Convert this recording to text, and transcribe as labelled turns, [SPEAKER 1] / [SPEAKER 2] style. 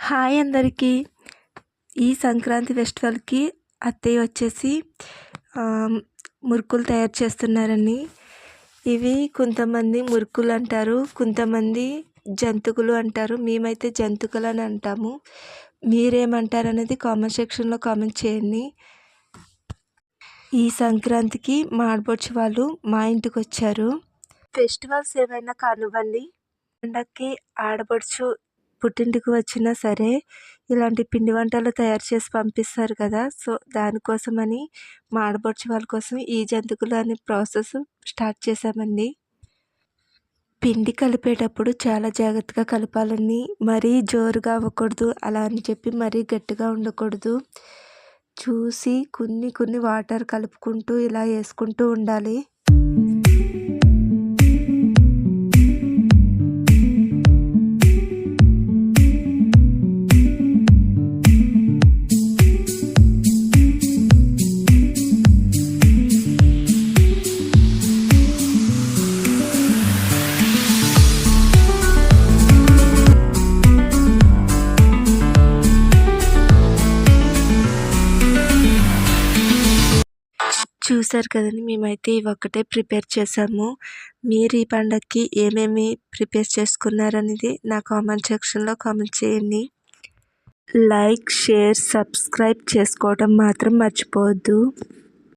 [SPEAKER 1] Hi అందరికీ. ఈ సంక్రాంతి ఫెస్టివల్‌కి అత్తయ్య వచ్చేసి మురుకులు తయారు చేస్తున్నారండి. ఇవి కొంతమంది మురుకులు అంటారు, కొంతమంది జంతికలు అంటారు. మేమైతే జంతికలు అని అంటాము. మీరేమంటారనేది కామెంట్ సెక్షన్‌లో కామెంట్ చేయండి. ఈ సంక్రాంతికి మా ఆడపడుచు వాళ్ళు మా ఇంటికి వచ్చారు. ఫెస్టివల్స్ ఏమైనా కానివ్వండి, పండగకి ఆడపడుచు పుట్టింటికి వచ్చినా సరే ఇలాంటి పిండి వంటలు తయారు చేసి పంపిస్తారు కదా. సో దానికోసమని మా ఆడపడుచు వాళ్ళ కోసం ఈ జంతికలు అనే ప్రాసెస్ స్టార్ట్ చేశామండి. పిండి కలిపేటప్పుడు చాలా జాగ్రత్తగా కలపాలని, మరీ జోరుగా అవ్వకూడదు, అలా అని చెప్పి మరీ గట్టిగా ఉండకూడదు. చూసి కొన్ని వాటర్ కలుపుకుంటూ ఇలా వేసుకుంటూ ఉండాలి. చూసారు కదండి, మేమైతే ఇవి ఒక్కటే ప్రిపేర్ చేసాము. మీరు ఈ పండగకి ఏమేమి ప్రిపేర్ చేసుకున్నారనేది నా కామెంట్ సెక్షన్లో కామెంట్ చేయండి. లైక్, షేర్, సబ్స్క్రైబ్ చేసుకోవడం మాత్రం మర్చిపోవద్దు.